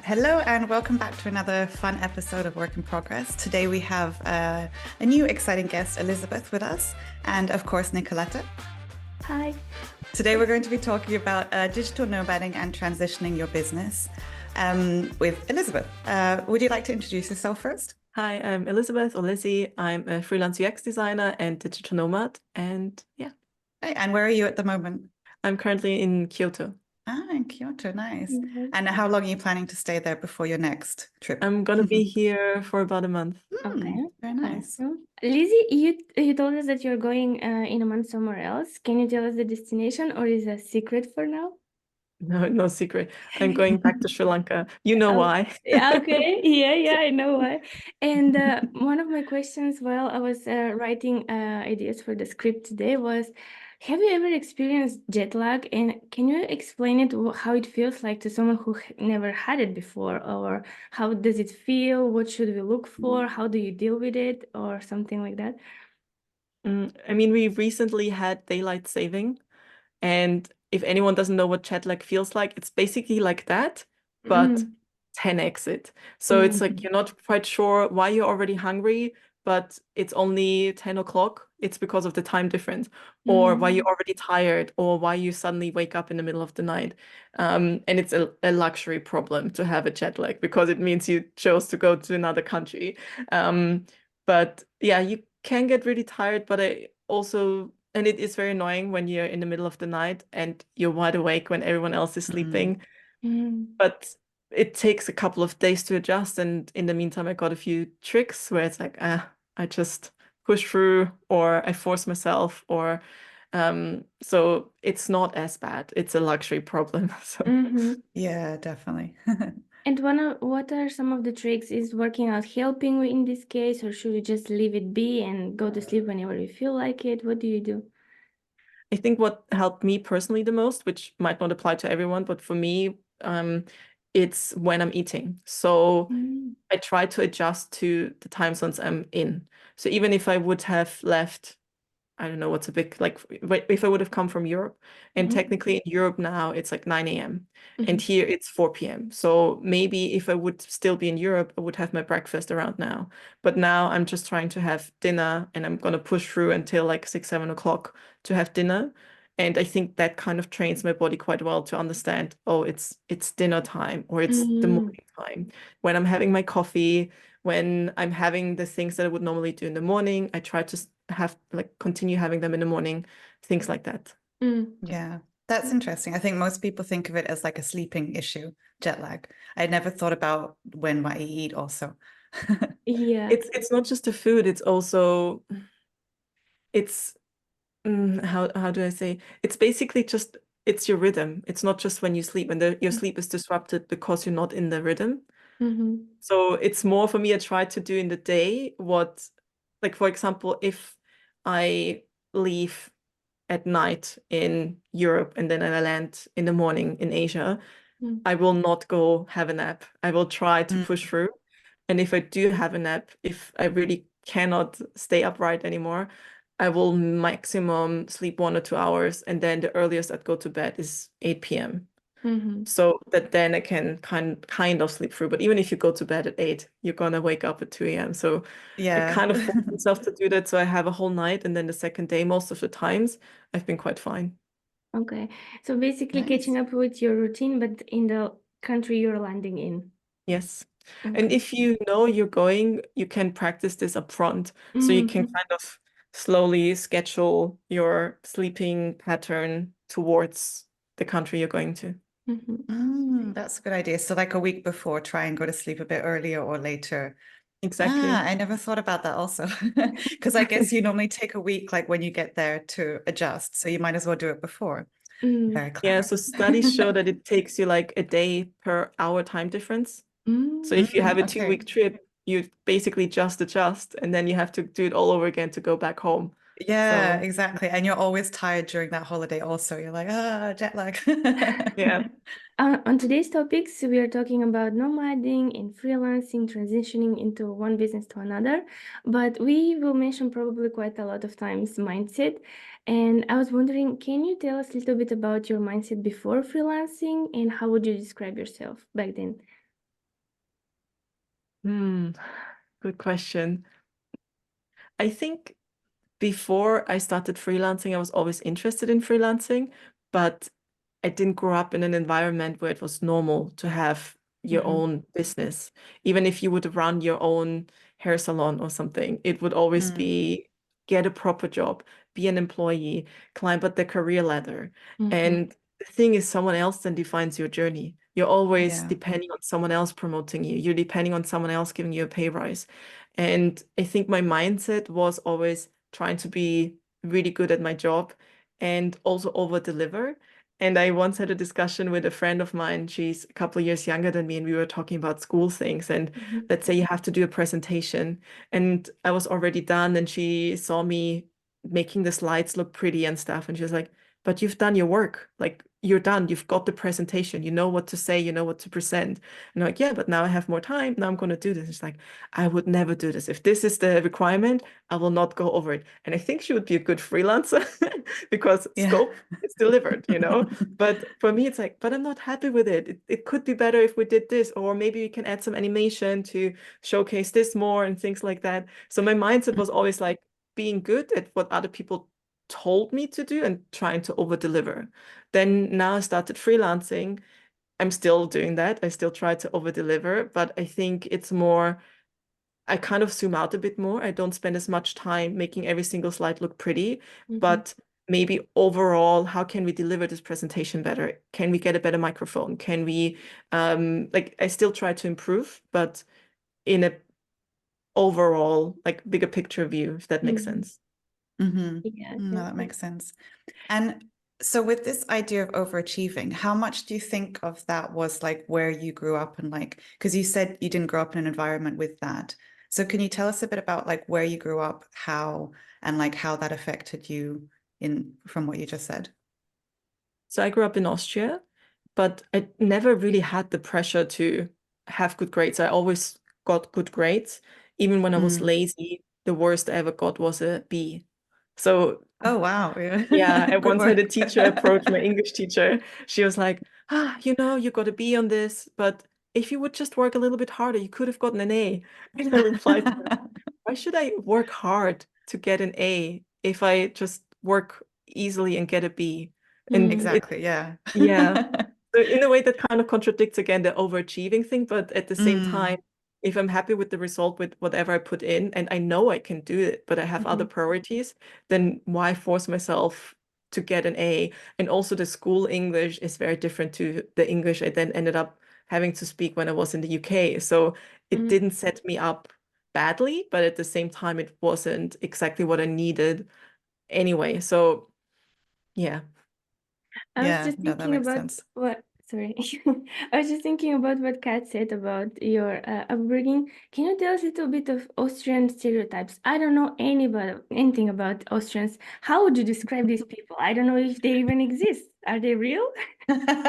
Hello and welcome back to another fun episode of Work in Progress. Today we have a new exciting guest, Elisabeth, with us, and of course, Nicoletta. Hi. Today we're going to be talking about digital nomading and transitioning your business with Elisabeth. Would you like to introduce yourself first? Hi, I'm Elisabeth or Lizzie. I'm a freelance UX designer and digital nomad. And yeah. Hey, and where are you at the moment? I'm currently in Kyoto. In Kyoto, nice. Mhm. And how long are you planning to stay there before your next trip? I'm gonna be here for about a month. Okay. Very nice. Awesome. Lizzie, you told us that you're going in a month somewhere else. Can you tell us the destination, or is it a secret for now? No secret. I'm going back to Sri Lanka. You know why. Yeah, okay. Yeah, I know why. And one of my questions while I was writing ideas for the script today was, have you ever experienced jet lag? And can you explain it, how it feels like to someone who never had it before? Or how does it feel? What should we look for? How do you deal with it? Or something like that? I mean, we recently had daylight saving, and if anyone doesn't know what jet lag feels like, it's basically like that, but Mm. 10x it. So it's like you're not quite sure why you're already hungry, but it's only 10 o'clock. It's because of the time difference, or why you're already tired, or why you suddenly wake up in the middle of the night. And it's a luxury problem to have a jet lag because it means you chose to go to another country. But yeah, you can get really tired, but I also, and it is very annoying when you're in the middle of the night and you're wide awake when everyone else is sleeping. But it takes a couple of days to adjust. And in the meantime, I got a few tricks where it's like, I just push through or I force myself or so it's not as bad. It's a luxury problem. So Yeah, definitely. And what are some of the tricks? Is working out helping you in this case, or should you just leave it be and go to sleep whenever you feel like it? What do you do? I think what helped me personally the most, which might not apply to everyone, but for me, it's when I'm eating. So I try to adjust to the time zones I'm in. So even if I would have left, I don't know what's a big, like if I would have come from Europe, and technically in Europe now it's like 9 a.m. and here it's 4 p.m. So maybe if I would still be in Europe, I would have my breakfast around now. But now I'm just trying to have dinner and I'm gonna push through until like 6, 7 o'clock to have dinner. And I think that kind of trains my body quite well to understand, oh, it's dinner time or it's the morning time. When I'm having my coffee, when I'm having the things that I would normally do in the morning, I try to have like continue having them in the morning, things like that. Yeah, that's interesting. I think most people think of it as like a sleeping issue, jet lag. I never thought about when I eat also. Yeah. It's not just the food, it's also it's how do I say? It's basically just it's your rhythm. It's not just when you sleep, and your sleep is disrupted because you're not in the rhythm. So it's more for me, I try to do in the day what, like for example, if I leave at night in Europe and then I land in the morning in Asia, I will not go have a nap. I will try to push through. And if I do have a nap, if I really cannot stay upright anymore, I will maximum sleep 1 or 2 hours. And then the earliest I'd go to bed is 8 p.m. So that then I can kind of sleep through. But even if you go to bed at 8, you're gonna wake up at 2 a.m. So I Yeah. kind of force myself to do that. So I have a whole night, and then the second day, most of the times, I've been quite fine. Okay. So basically Nice. catching up with your routine, but in the country you're landing in. Yes. And Okay. if you know you're going, you can practice this up front. So you can kind of slowly schedule your sleeping pattern towards the country you're going to. That's a good idea. So like a week before, try and go to sleep a bit earlier or later. Exactly. I never thought about that also. Because I guess you normally take a week like when you get there to adjust. So you might as well do it before. Very Yeah, clever. so studies show that it takes you like a day per hour time difference. So if you have a Okay. 2 week trip, you basically just adjust and then you have to do it all over again to go back home. Yeah, So exactly. And you're always tired during that holiday also. You're like, jet lag. yeah. On today's topics, we are talking about nomading and freelancing, transitioning into one business to another. But we will mention probably quite a lot of times mindset. And I was wondering, can you tell us a little bit about your mindset before freelancing and how would you describe yourself back then? Hmm, good question. I think before I started freelancing, I was always interested in freelancing, but I didn't grow up in an environment where it was normal to have your Mm-hmm. own business. Even if you would run your own hair salon or something, it would always Mm, be get a proper job, be an employee, climb up the career ladder. Mm-hmm. And the thing is, someone else then defines your journey. You're always yeah. depending on someone else promoting you. You're depending on someone else giving you a pay rise. And I think my mindset was always trying to be really good at my job and also over deliver. And I once had a discussion with a friend of mine. She's a couple of years younger than me, and we were talking about school things. And Mm-hmm. let's say you have to do a presentation, and I was already done, and she saw me making the slides look pretty and stuff. And she was like, "But you've done your work. Like you're done. You've got the presentation. You know what to say. You know what to present." And I'm like, "Yeah, but now I have more time. Now I'm going to do this." It's like, I would never do this. If this is the requirement, I will not go over it. And I think she would be a good freelancer because Yeah. scope is delivered, you know? But for me, it's like, but I'm not happy with it. It could be better if we did this, or maybe we can add some animation to showcase this more and things like that. So my mindset was always like being good at what other people told me to do and trying to over deliver. Then now I started freelancing. I'm still doing that. I still try to over deliver, but I think it's more I kind of zoom out a bit more. I don't spend as much time making every single slide look pretty, Mm-hmm. but maybe overall, how can we deliver this presentation better? Can we get a better microphone? Can we like I still try to improve, but in a overall like bigger picture view, if that makes Mm-hmm. sense. hmm Yeah, No, that definitely. makes sense. And so with this idea of overachieving, how much do you think of that was like where you grew up and like, because you said you didn't grow up in an environment with that. So can you tell us a bit about like where you grew up, how, and like how that affected you in from what you just said? So I grew up in Austria, but I never really had the pressure to have good grades. I always got good grades. Even when I was Mm. lazy, the worst I ever got was a B. So Oh, wow. yeah, Yeah. I Good once had a work. teacher approach my English teacher. She was like, you know, you got a B on this, but if you would just work a little bit harder, you could have gotten an A. And I replied to her, why should I work hard to get an A if I just work easily and get a B? And Mm-hmm. it, Exactly. Yeah. yeah. So in a way that kind of contradicts again the overachieving thing, but at the same Mm. time, if I'm happy with the result with whatever I put in and I know I can do it, but I have Mm-hmm. other priorities, then why force myself to get an A? And also the school English is very different to the English I then ended up having to speak when I was in the UK. So it Mm-hmm. didn't set me up badly, but at the same time, it wasn't exactly what I needed anyway. So yeah. I was Yeah. just No, that thinking makes about sense. what, sorry, I was just thinking about what Kat said about your upbringing. Can you tell us a little bit of Austrian stereotypes? I don't know anything about Austrians. How would you describe these people? I don't know if they even exist. Are they real?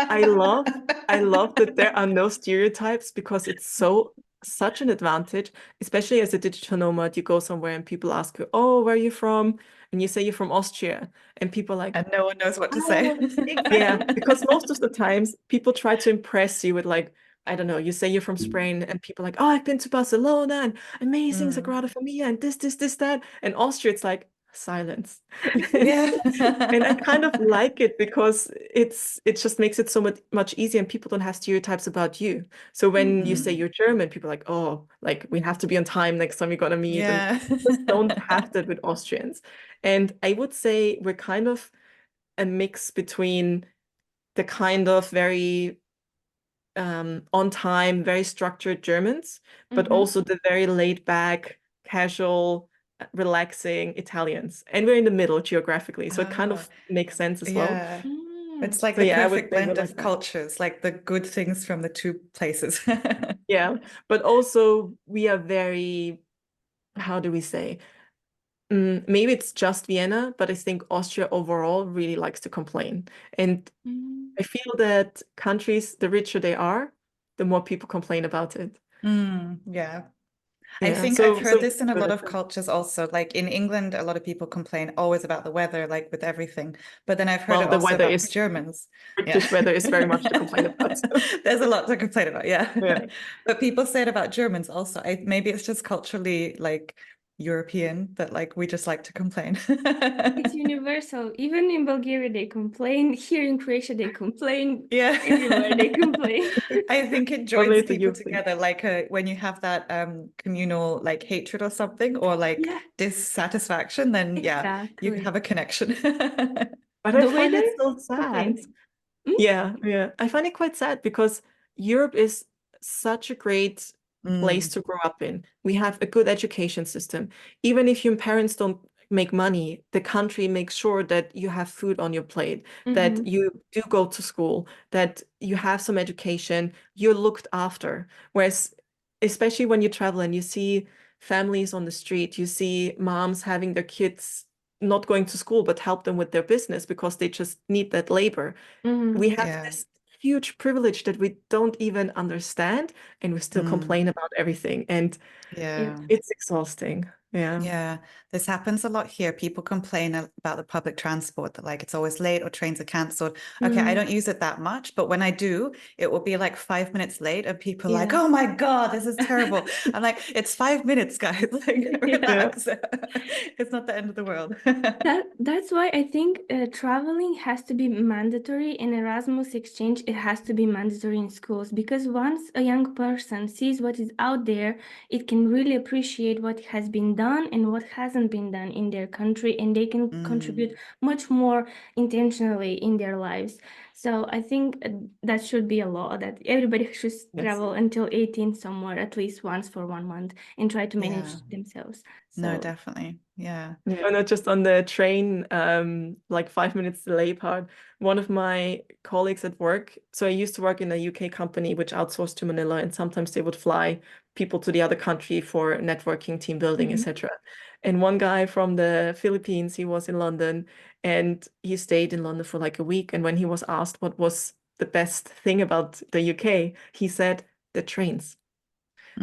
I love I love that there are no stereotypes because it's such an advantage, especially as a digital nomad. You go somewhere and people ask you, "Oh, where are you from?" And you say you're from Austria, and people are like, And no one knows what to say. "Oh, yeah." Because most of the times people try to impress you with like, I don't know, you say you're from Spain, and people are like, "Oh, I've been to Barcelona and amazing Mm. Sagrada Familia and this, that." And Austria, it's like silence. And I kind of Yeah. like it because it just makes it so much easier and people don't have stereotypes about you. So when you say Mm. you're German, people are like, oh, like we have to be on time next time we're gonna meet. And Yeah. we just don't have that with Austrians. And I would say we're kind of a mix between the kind of very on time, very structured Germans, but Mm-hmm. also the very laid back, casual, relaxing Italians. And we're in the middle geographically, so it kind Oh, of makes sense as well. yeah. Mm. It's like So the yeah, I would perfect say we're blend like of that. cultures, like the good things from the two places. Yeah, but also we are very, how do we say? Maybe it's just Vienna, but I think Austria overall really likes to complain. And Mm. I feel that countries, the richer they are, the more people complain about it. Yeah. I Yeah. think I've heard So this in a lot of cultures also. Like in England, a lot of people complain always about the weather, like with everything. But then I've heard well, it the also weather about is Germans. Yeah. British weather is very much to complain about. There's a lot to complain about, yeah. Yeah. But people say it about Germans also. Maybe it's just culturally like European that like we just like to complain. It's universal. Even in Bulgaria, they complain. Here in Croatia, they complain. Yeah. Everywhere they complain. I think it Only joins the people youth thing. together, like when you have that communal like hatred or something, or like Yeah, dissatisfaction, then yeah, you exactly. have a connection. But I The find weather, it so sad. complaints. Mm? Yeah, yeah. I find it quite sad because Europe is such a great place Mm, to grow up in. We have a good education system. Even if your parents don't make money, the country makes sure that you have food on your plate, that Mm-hmm. you do go to school, that you have some education, you're looked after. Whereas, especially when you travel and you see families on the street, you see moms having their kids not going to school, but help them with their business because they just need that labor. Mm-hmm. We have yeah. this huge privilege that we don't even understand, and we still Mm, complain about everything. And Yeah. yeah. it's exhausting. Yeah. Yeah, this happens a lot here. People complain about the public transport that like it's always late or trains are cancelled. Okay, I Mm, don't use it that much, but when I do, it will be like 5 minutes late and people are like, yeah. oh my God, this is terrible. I'm like, it's 5 minutes, guys. Like, Yeah. Yeah. relax. It's not the end of the world. That's why I think traveling has to be mandatory in Erasmus exchange. It has to be mandatory in schools because once a young person sees what is out there, it can really appreciate what has been done and what hasn't been done in their country, and they can contribute Mm, much more intentionally in their lives. So I think that should be a law that everybody should Yes. travel until 18 somewhere at least once for 1 month and try to yeah, manage themselves. no, So definitely. Yeah. Yeah, not just on the train, like 5 minutes delay part. One of my colleagues at work, so I used to work in a UK company which outsourced to Manila, and sometimes they would fly people to the other country for networking, team building, mhm. etc. And one guy from the Philippines, he was in London and he stayed in London for like a week. And when he was asked what was the best thing about the UK, he said the trains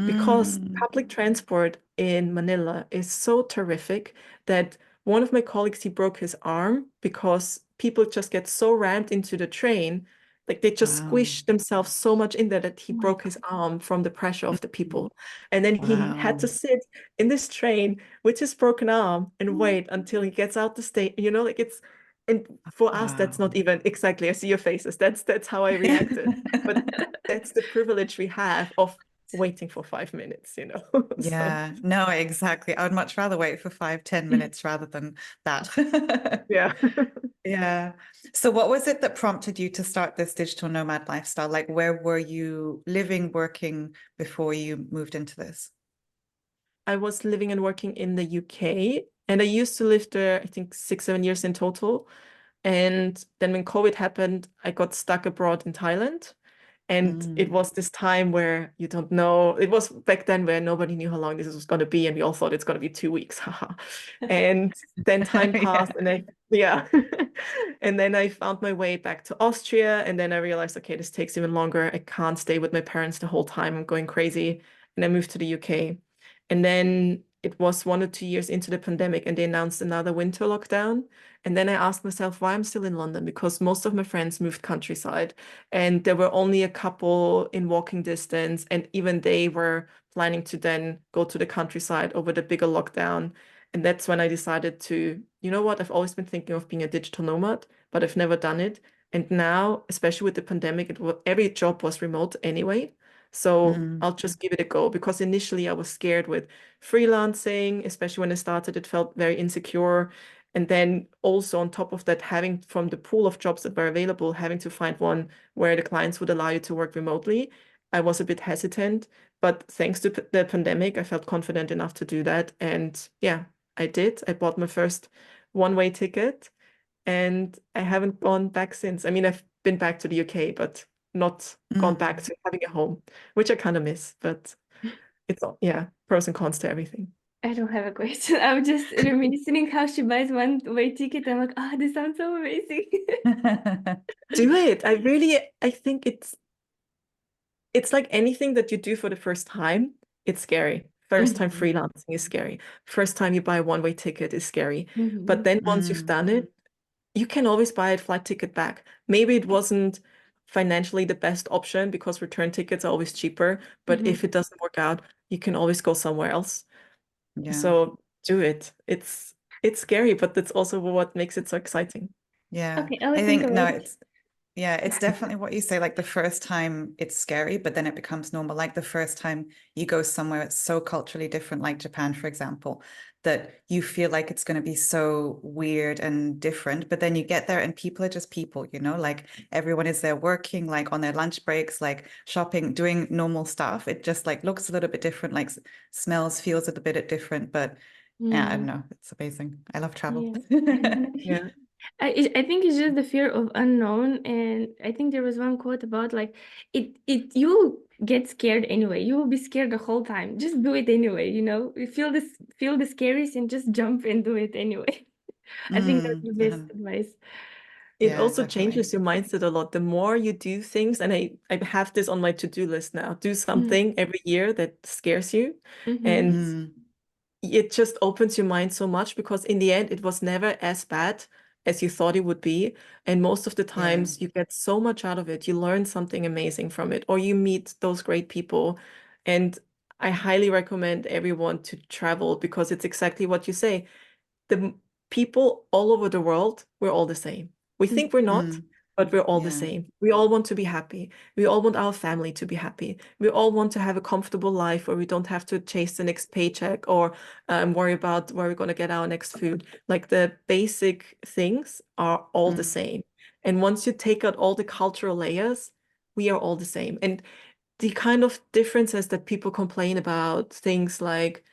because Mm, public transport in Manila is so terrific that one of my colleagues, he broke his arm because people just get so rammed into the train, like they just wow. squish themselves so much in there that he Oh my broke his arm from the pressure of the Mm, people. And then he had wow. to sit in this train with his broken arm and wait until he gets out the state, like it's, and for us, that's Wow. not even exactly, I see your faces. That's how I reacted. But that's the privilege we have of waiting for 5 minutes. So Yeah, no, exactly. I would much rather wait for 5, 10 minutes rather than that. yeah. Yeah. So what was it that prompted you to start this digital nomad lifestyle? Like where were you living, working before you moved into this? I was living and working in the UK, and I used to live there, I think 6, 7 years in total. And then when COVID happened, I got stuck abroad in Thailand. And it Mm. was this time where you don't know. It was back then where nobody knew how long this was going to be, and we all thought it's going to be 2 weeks. Haha. And then time passed, Yeah. and yeah. And then I found my way back to Austria, and then I realized, okay, this takes even longer. I can't stay with my parents the whole time. I'm going crazy. And I moved to the UK. And then it was 1 or 2 years into the pandemic, and they announced another winter lockdown. And then I asked myself why I'm still in London because most of my friends moved countryside and there were only a couple in walking distance, and even they were planning to then go to the countryside over the bigger lockdown. And that's when I decided to, you know what, I've always been thinking of being a digital nomad, but I've never done it. And now, especially with the pandemic, every job was remote anyway. So Mm. I'll just give it a go because initially I was scared with freelancing, especially when I started, it felt very insecure. And then also on top of that, having from the pool of jobs that were available, having to find one where the clients would allow you to work remotely, I was a bit hesitant. But thanks to the pandemic, I felt confident enough to do that. And yeah, I did. I bought my first one-way ticket and I haven't gone back since. I mean, I've been back to the UK, but not gone back Mm. to having a home, which I kind of miss. But it's all, yeah, pros and cons to everything. I don't have a question. I'm just reminiscing how she buys one-way ticket. I'm like, ah, this sounds so amazing. Do it. I think it's like anything that you do for the first time, it's scary. First time Mhm. freelancing is scary. First time you buy a one-way ticket is scary. But Mhm. then once you've done it, you can always buy a flight ticket back. Maybe it wasn't financially the best option because return tickets are always cheaper, but Mhm. if it doesn't work out, you can always go somewhere else. Yeah. So do it. It's scary, but that's also what makes it so exciting. Yeah. Okay, I will I think think no, about it. it's definitely what you say. Like the first time it's scary, but then it becomes normal. Like the first time you go somewhere it's so culturally different, like Japan, for example, that you feel like it's going to be so weird and different. But then you get there and people are just people, you know, like everyone is there working, like on their lunch breaks, like shopping, doing normal stuff. It just like looks a little bit different, like smells, feels a little bit different. But yeah, I don't Mm, know. It's amazing. I love travel. yeah. Yeah. I think it's just the fear of unknown, and I think there was one quote about like it you will get scared anyway. You will be scared the whole time. Just do it anyway, you know. You feel the scaries and just jump and do it anyway. I think that's the best advice. It Yeah, also definitely. changes your mindset a lot. The more you do things, and I have this on my to-do list now, do Mm. something every year that scares you. Mhm. And Mm, it just opens your mind so much because in the end, it was never as bad as you thought it would be. And most of the yeah. times, you get so much out of it. You learn something amazing from it, or you meet those great people. And I highly recommend everyone to travel because it's exactly what you say. The people all over the world, we're all the same. We think we're not, Mm, but we're all the yeah. same. We all want to be happy. We all want our family to be happy. We all want to have a comfortable life where we don't have to chase the next paycheck or worry about where we're going to get our next food. Like the basic things are all the Mm, same. And once you take out all the cultural layers, we are all the same. And the kind of differences that people complain about, things like,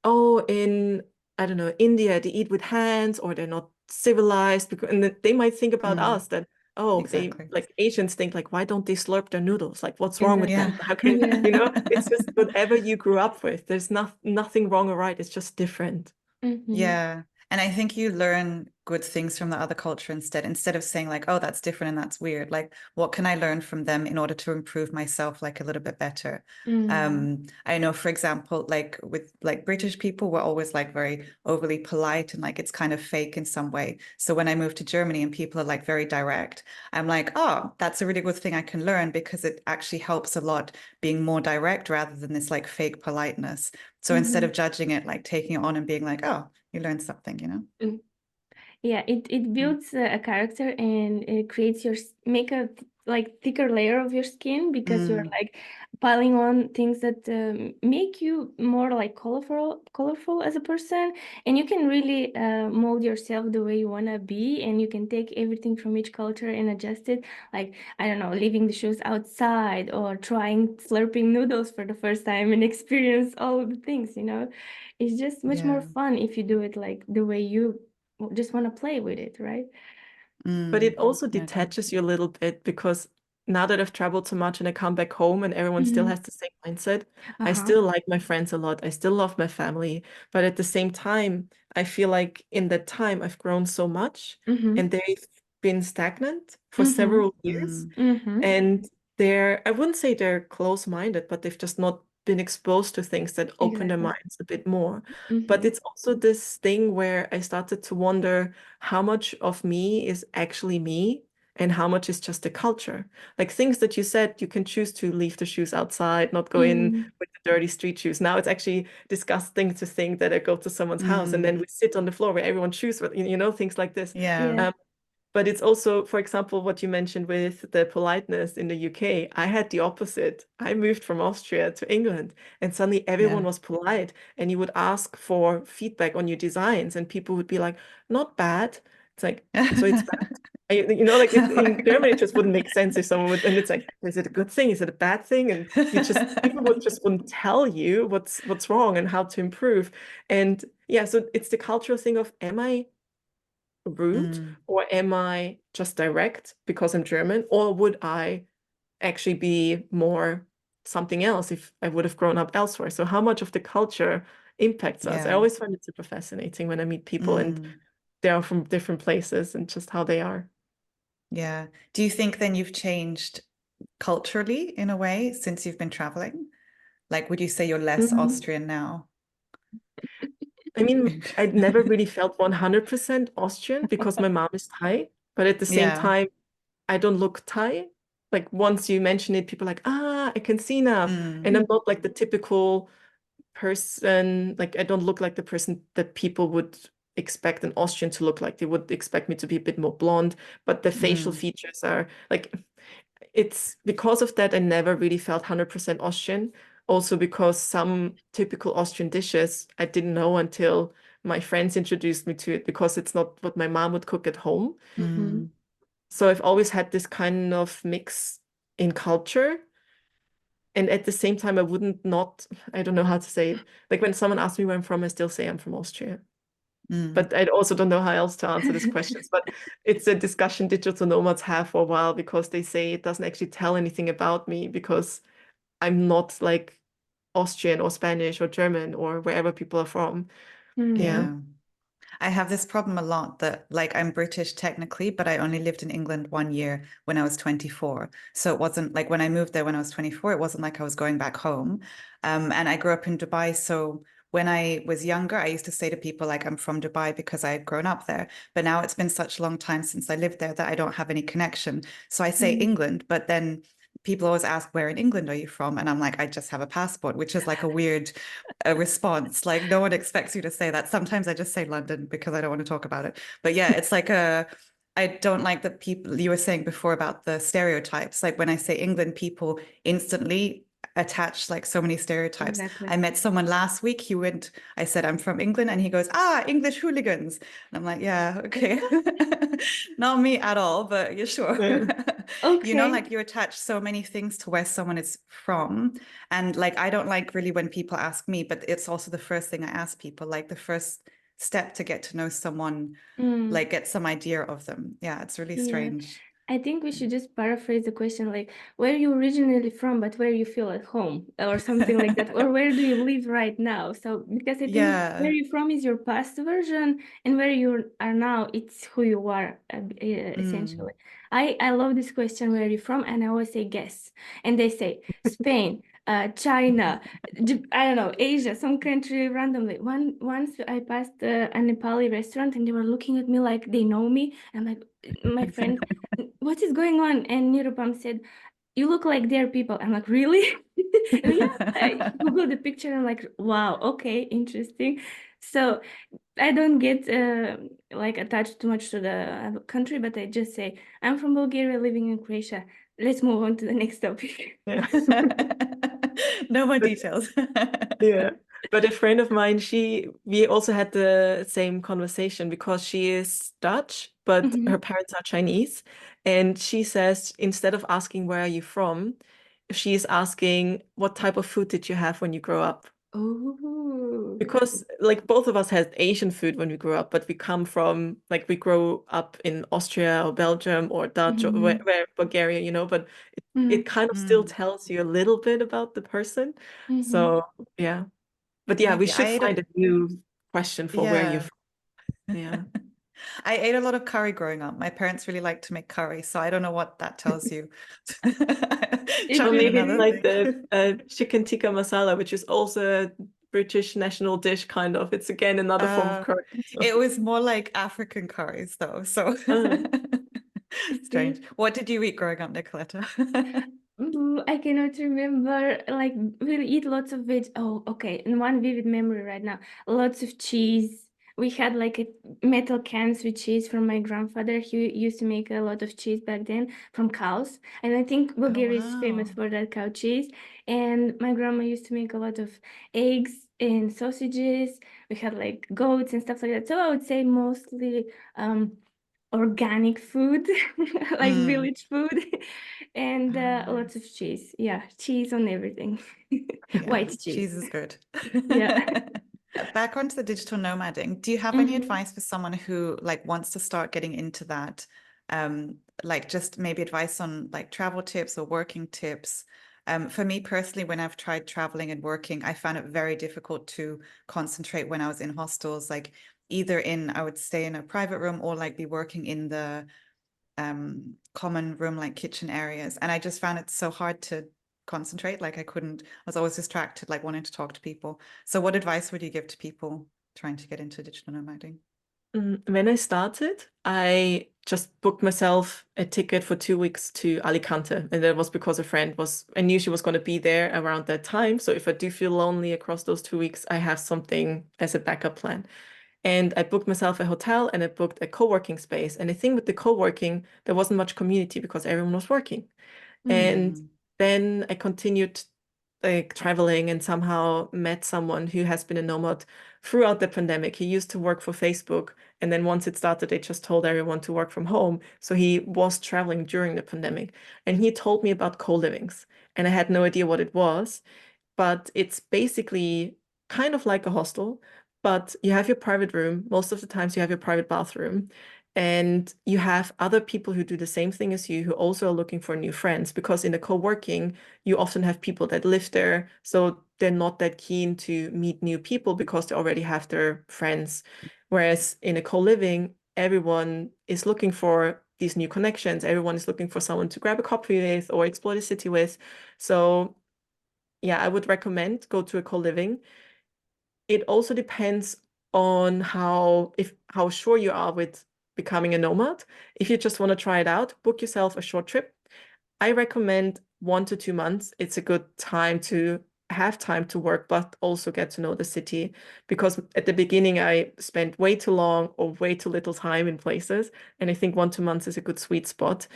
oh, in, I don't know, India, they eat with hands or they're not civilized because, and they might think about mm, us that, oh, they exactly. like Asians think like, why don't they slurp their noodles? Like, what's wrong with Exactly. them? Yeah. How can, Yeah. it's just whatever you grew up with. There's nothing wrong or right. It's just different. Mhm. Yeah. And I think you learn good things from the other culture instead of saying like, oh, that's different and that's weird. Like, what can I learn from them in order to improve myself like a little bit better? Mm. I know, for example, like with like British people, we're always like very overly polite and like it's kind of fake in some way. So when I moved to Germany and people are like very direct, I'm like, oh, that's a really good thing I can learn because it actually helps a lot being more direct rather than this like fake politeness. So instead Mhm. of judging it, like taking it on and being like, oh, you learned something, you know? Mm. Yeah, it builds a character and it creates make a like thicker layer of your skin because you're Mm, like piling on things that make you more like colorful as a person, and you can really mold yourself the way you want to be, and you can take everything from each culture and adjust it. Like, I don't know, leaving the shoes outside or trying slurping noodles for the first time and experience all of the things, you know. It's just much more yeah. fun if you do it like the way you just want to play with it, right? But Mm, it also yeah, detaches you a little bit because now that I've traveled so much and I come back home and everyone still Mm-hmm. has the same mindset, I Uh-huh. still like my friends a lot. I still love my family. But at the same time, I feel like in that time I've grown so much Mm-hmm. and they've been stagnant for Mm-hmm. several years. mm, Mm-hmm. And I wouldn't say they're close-minded, but they've just not been exposed to things that open their Exactly. minds a bit more. But Mm-hmm. it's also this thing where I started to wonder how much of me is actually me and how much is just the culture. Like things that you said, you can choose to leave the shoes outside, not go in Mm-hmm. with the dirty street shoes. Now it's actually disgusting to think that I go to someone's house and then mm, we sit on the floor where everyone chews, things like this. yeah. Yeah. Um, but it's also, for example, what you mentioned with the politeness in the UK. I had the opposite. I moved from Austria to England, and suddenly everyone Yeah. was polite, and you would ask for feedback on your designs, and people would be like, "Not bad." It's like, so it's bad. Like in Germany, it just wouldn't make sense if someone would, and it's like, is it a good thing? Is it a bad thing? And people would just wouldn't tell you what's wrong and how to improve. And yeah, so it's the cultural thing of, am I rude Mm, or am I just direct because I'm German? Or would I actually be more something else if I would have grown up elsewhere? So how much of the culture impacts us? I yeah. always find it super fascinating when I meet people and Mm, they are from different places and just how they are. yeah. Do you think then you've changed culturally in a way since you've been traveling? Like, would you say you're less Mm-hmm. Austrian now? I mean, I never really felt 100% Austrian because my mom is Thai, but at the same Yeah. time, I don't look Thai. Like once you mention it, people are like, ah, I can see now. Mm, And I'm not like the typical person, like I don't look like the person that people would expect an Austrian to look like. They would expect me to be a bit more blonde, but the facial mm, features are like, it's because of that I never really felt 100% Austrian. Also because some typical Austrian dishes I didn't know until my friends introduced me to it because it's not what my mom would cook at home. Mhm. mm, So I've always had this kind of mix in culture. And at the same time, I wouldn't not, I don't know how to say it. Like when someone asks me where I'm from, I still say I'm from Austria. mm. But I also don't know how else to answer these questions. But it's a discussion digital nomads have for a while because they say it doesn't actually tell anything about me because I'm not like Austrian or Spanish or German or wherever people are from. Yeah. Mm. Yeah. I have this problem a lot that like I'm British technically, but I only lived in England 1 year when I was 24. So it wasn't like when I moved there when I was 24, it wasn't like I was going back home. And I grew up in Dubai. So when I was younger, I used to say to people like I'm from Dubai because I had grown up there. But now it's been such a long time since I lived there that I don't have any connection. So I say Mm. England, but then people always ask, where in England are you from? And I'm like, I just have a passport, which is like a weird response. Like no one expects you to say that. Sometimes I just say London because I don't want to talk about it. But yeah, it's like I don't like that people, you were saying before about the stereotypes. Like when I say England, people instantly attach like so many stereotypes. I Exactly. met someone last week. I said, I'm from England. And he goes, English hooligans. And I'm like, yeah, okay. Not me at all, but you're sure. Yeah. You know, Okay. like you attach so many things to where someone is from. And like, I don't like really when people ask me, but it's also the first thing I ask people, like the first step to get to know someone, Mm. like get some idea of them. Yeah, it's really Yeah. strange. I think we should just paraphrase the question like where you originally from, but where you feel at home, or something like that, or where do you live right now? So because I think where Yeah. you're from is your past version, and where you are now, it's who you are Mm. essentially. I love this question, where are you from? And I always say guess, and they say Spain, China, I don't know, Asia, some country randomly. Once I passed a Nepali restaurant, and they were looking at me like they know me. I'm like, my friend, what is going on? And Nirupam said, you look like their people. I'm like, really? And yeah, I Googled the picture. I'm like, wow, okay, interesting. So I don't get like attached too much to the country, but I just say, I'm from Bulgaria, living in Croatia. Let's move on to the next topic. Yeah. No more But details. yeah. But a friend of mine, we also had the same conversation because she is Dutch, but her Mhm. parents are Chinese. And she says instead of asking where are you from, she is asking what type of food did you have when you grow up? Oh. Because like both of us had Asian food when we grew up, but we come from like we grow up in Austria or Belgium or Dutch or Mhm. where Bulgaria, but it Mhm. kind of still Mm. tells you a little bit about the person. Mhm. So yeah. But yeah, we Maybe I should ate find a new question for where you're yeah. from. Yeah. I ate a lot of curry growing up. My parents really like to make curry, so I don't know what that tells you. It Or Chuck in maybe it's another like really the thing. chicken tikka masala, which is also a British national dish, kind of. It's again another form of Uh, curry. So. it was more like African curries, though. So strange. see. What did you eat growing up, Nicoletta? I cannot remember. Like we'll eat lots of veg. Oh, okay. And one vivid memory right now. Lots of cheese. We had like a metal cans with cheese from my grandfather. He used to make a lot of cheese back then from cows. And I think Oh, Bulgaria is famous wow. for that cow cheese. And my grandma used to make a lot of eggs and sausages. We had like goats and stuff like that. So I would say mostly organic food, like Mm, village food, and oh, lots of nice. cheese. Yeah, cheese on everything. Yeah, White cheese. cheese is good. Yeah. Back onto the digital nomading. Do you have any Mhm. advice for someone who like wants to start getting into that? Like just maybe advice on like travel tips or working tips. For me personally, when I've tried traveling and working, I found it very difficult to concentrate when I was in hostels. Like I would stay in a private room or like be working in the common room like kitchen areas. And I just found it so hard to concentrate. Like I was always distracted, like wanting to talk to people. So what advice would you give to people trying to get into digital nomading? When I started, I just booked myself a ticket for 2 weeks to Alicante. And that was because a friend I knew she was going to be there around that time. So if I do feel lonely across those 2 weeks, I have something as a backup plan. And I booked myself a hotel and I booked a co-working space. And the thing with the co-working, there wasn't much community because everyone was working. And then I continued like traveling and somehow met someone who has been a nomad throughout the pandemic. He used to work for Facebook, and then once it started, they just told everyone to work from home. So he was traveling during the pandemic, and he told me about co-livings, and I had no idea what it was, but it's basically kind of like a hostel, but you have your private room. Most of the times you have your private bathroom, and you have other people who do the same thing as you who also are looking for new friends, because in the co-working, you often have people that live there, so they're not that keen to meet new people because they already have their friends. Whereas in a co-living, everyone is looking for these new connections. Everyone is looking for someone to grab a coffee with or explore the city with. So yeah, I would recommend go to a co-living. It also depends on how sure you are with becoming a nomad. If you just want to try it out, book yourself a short trip. I recommend 1 to 2 months. It's a good time to have time to work, but also get to know the city. Because at the beginning, I spent way too long or way too little time in places. And I think 1 2 months is a good sweet spot.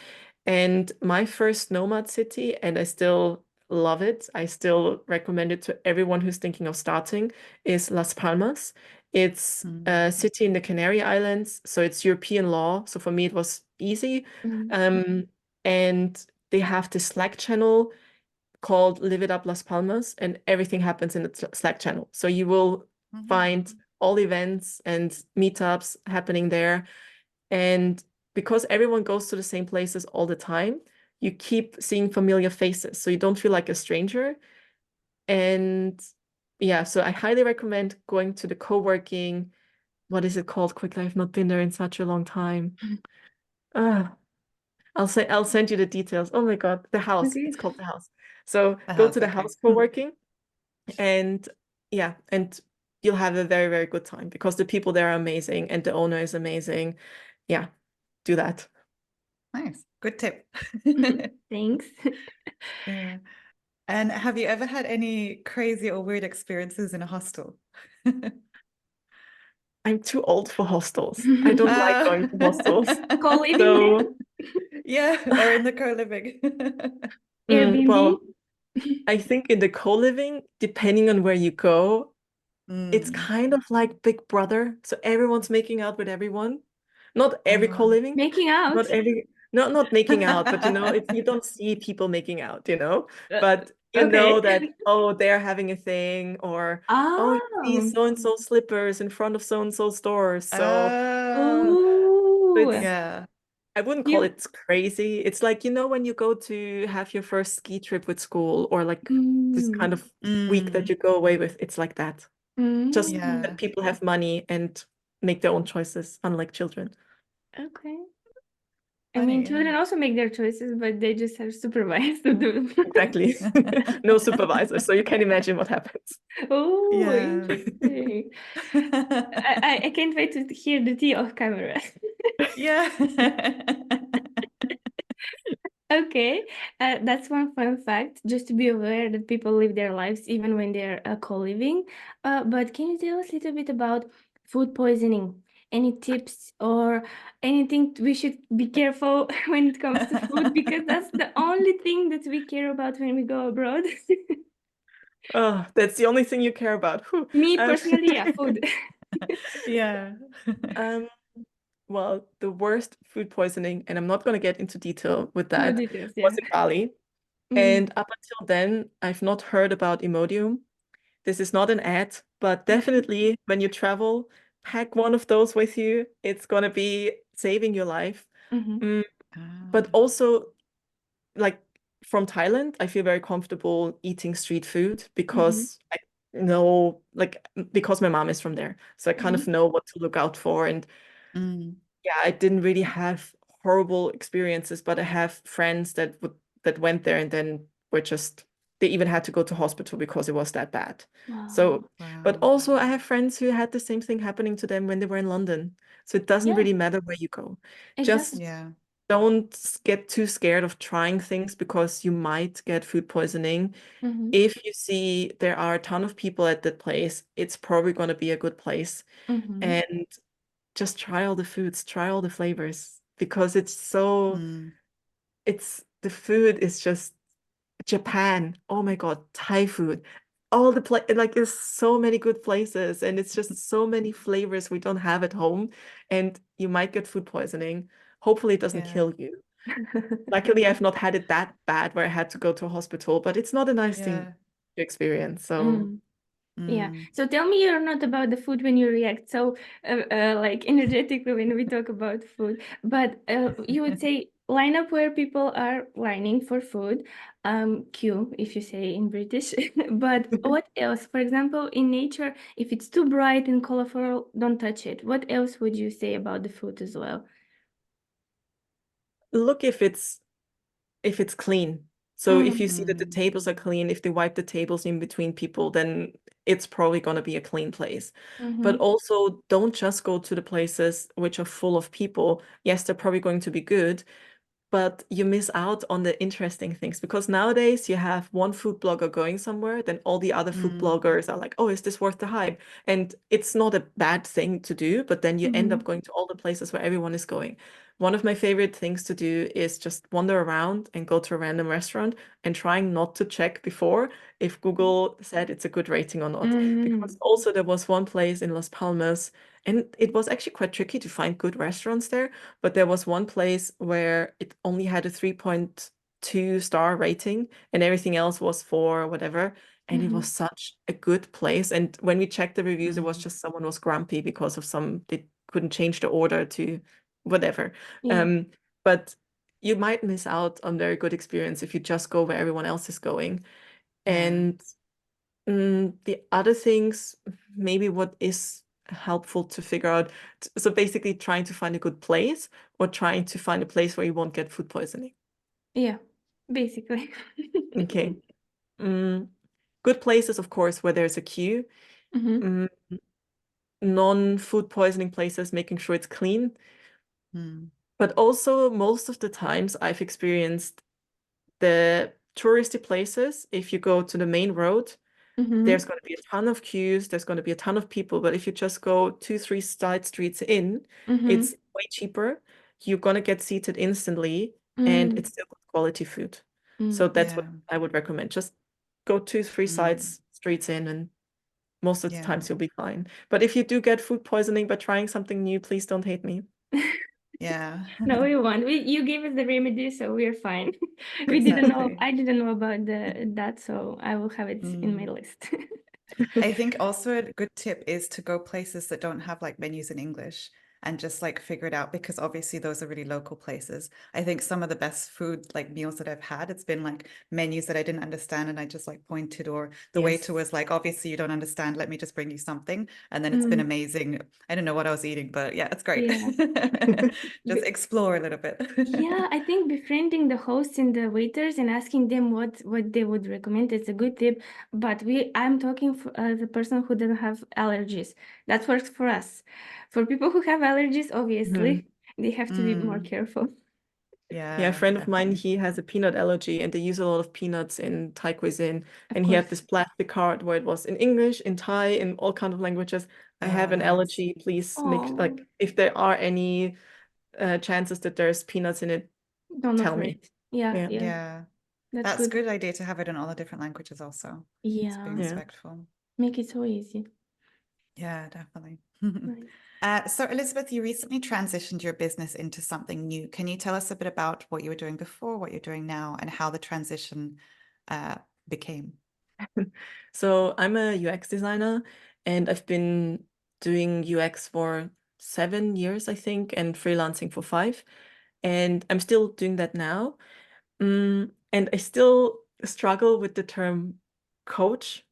And my first nomad city, and I still love it, I still recommend it to everyone who's thinking of starting, is Las Palmas. It's a city in the Canary Islands, so it's European law. So for me, it was easy. And they have this Slack channel called Live It Up Las Palmas, and everything happens in the Slack channel. So you will find all events and meetups happening there. And because everyone goes to the same places all the time, you keep seeing familiar faces, so you don't feel like a stranger. And yeah, so I highly recommend going to the co-working. What is it called? Quickly, I've not been there in such a long time. Ah, I'll send you the details. Oh my God, the house. Okay. It's called the house. So The go house, to the okay. house co-working, and yeah, and you'll have a very, very good time because the people there are amazing and the owner is amazing. Yeah, do that. Nice. Good tip. Thanks. Yeah. And have you ever had any crazy or weird experiences in a hostel? I'm too old for hostels. I don't like going to hostels. Co-living then? So, Yeah, or in the co-living. Airbnb? well, I think in the co-living, depending on where you go, it's kind of like Big Brother. So everyone's making out with everyone. Not every co-living, Making out? not making out, but you don't see people making out, but you Okay. know that, oh, they're having a thing, or oh, you see Oh. so-and-so slippers in front of so-and-so stores. So Oh. it's Yeah. I wouldn't call You. it crazy. It's like, when you go to have your first ski trip with school, or like this Mm. kind of week that you go away with, it's like that. Just that Yeah. people have money and make their own choices, unlike children. Okay. I mean, Funny, yeah. children also make their choices, but they just are supervised to do. Exactly. No supervisor, so you can imagine what happens. Oh, Yeah. interesting. I can't wait to hear the tea off camera. Yeah. Okay, that's one fun fact, just to be aware that people live their lives even when they're co-living. But can you tell us a little bit about food poisoning? Any tips or anything we should be careful when it comes to food? Because that's the only thing that we care about when we go abroad. Oh, that's the only thing you care about. Whew. Me personally, yeah, food. Yeah. Um, well, the worst food poisoning, and I'm not going to get into detail with No that, details, was yeah. in Bali. And up until then, I've not heard about Imodium. This is not an ad, but definitely when you travel, pack one of those with you. It's going to be saving your life. Mhm, Mm, but also, like from Thailand, I feel very comfortable eating street food mhm, because I know, like, because my mom is from there. So I kind of mhm. know what to look out for. And Mm. yeah, I didn't really have horrible experiences, but I have friends that went there and then were just they even had to go to hospital because it was that bad. Wow. So, but Wow. also I have friends who had the same thing happening to them when they were in London. So it doesn't Yeah, really matter where you go. Just exactly. Yeah. don't get too scared of trying things because you might get food poisoning. Mm-hmm. If you see there are a ton of people at that place, it's probably going to be a good place. Mm-hmm. And just try all the foods, try all the flavors because it's so, Mm. the food is just Japan. Oh my God, Thai food. All the like there's so many good places and it's just so many flavors we don't have at home and you might get food poisoning. Hopefully it doesn't Yeah. kill you. Luckily, I've not had it that bad where I had to go to a hospital, but it's not a nice thing Yeah. to experience. So Mm. Yeah. Mm. So tell me you're not about the food when you react so like energetically when we talk about food. But you would say line up where people are lining for food. Queue, if you say in British. But what else? For example, in nature, if it's too bright and colorful, don't touch it. What else would you say about the food as well? look if it's clean. So if you see that the Mm. tables are clean, if they wipe the tables in between people, then it's probably going to be a clean place. But Mm-hmm. also don't just go to the places which are full of people. Yes, they're probably going to be good, but you miss out on the interesting things because nowadays you have one food blogger going somewhere, then all the other food Mm. bloggers are like, oh, is this worth the hype? And it's not a bad thing to do, but then you end Mm-hmm. up going to all the places where everyone is going. One of my favorite things to do is just wander around and go to a random restaurant and trying not to check before if Google said it's a good rating or not. Mm-hmm. Because also there was one place in Las Palmas, and it was actually quite tricky to find good restaurants there. But there was one place where it only had a 3.2 star rating and everything else was 4 or whatever. And it Mm-hmm. was such a good place. And when we checked the reviews, it was Mm. just someone was grumpy because of they couldn't change the order to whatever. Yeah. Um, but you might miss out on very good experience if you just go where everyone else is going. Yeah. And the other things, maybe what is helpful to figure out. So basically trying to find a good place or trying to find a place where you won't get food poisoning. Yeah. Basically. Okay. Mm, good places, of course, where there's a queue. Mm-hmm. Mm, non-food poisoning places, making sure it's clean. Mm. But also most of the times I've experienced the touristy places, if you go to the main road, there's Mm-hmm. going to be a ton of queues, there's going to be a ton of people. But if you just go 2, 3 side streets in, Mm-hmm. it's way cheaper. You're going to get seated instantly, and Mm, it's still good quality food. So mm, that's what Yeah. I would recommend. Just go 2, 3 Mm. sides streets in, and most of the Yeah. times you'll be fine. But if you do get food poisoning by trying something new, please don't hate me. Yeah. No, we won't. You gave us the remedy, so we're fine. We didn't know. Exactly. I didn't know about that, so I will have it in my Mm. list. I think also a good tip is to go places that don't have like menus in English and just like figure it out because obviously those are really local places. I think some of the best food like meals that I've had, it's been like menus that I didn't understand and I just like pointed or the waiter Yes. was like, obviously you don't understand, let me just bring you something. And then it's been Mm, amazing. I don't know what I was eating, but yeah, it's great. yeah. Just Be- explore a little bit. Yeah, I think befriending the hosts and the waiters and asking them what they would recommend is a good tip. But I'm talking for the person who doesn't have allergies. That works for us. For people who have allergies, Mhm. obviously, they have to be more Mm. careful. Yeah, a Yeah, friend of mine, definitely. he has a peanut allergy and they use a lot of peanuts in Thai cuisine. Of And he had course. this plastic card where it was in English, in Thai, in all kind of languages. I Oh, have an nice. allergy. Please make Oh, like if there are any chances that there's peanuts in it, don't tell offer me. it. Yeah, Yeah. yeah, Yeah. that's That's a good. good idea to have it in all the different languages also. Just be Yeah, Yeah. respectful. make it so easy. Yeah, definitely. Right. So Elizabeth, you recently transitioned your business into something new. Can you tell us a bit about what you were doing before, what you're doing now, and how the transition uh, became? So I'm a UX designer and I've been doing UX for 7 years, I think, and freelancing for 5. And I'm still doing that now. And I still struggle with the term coach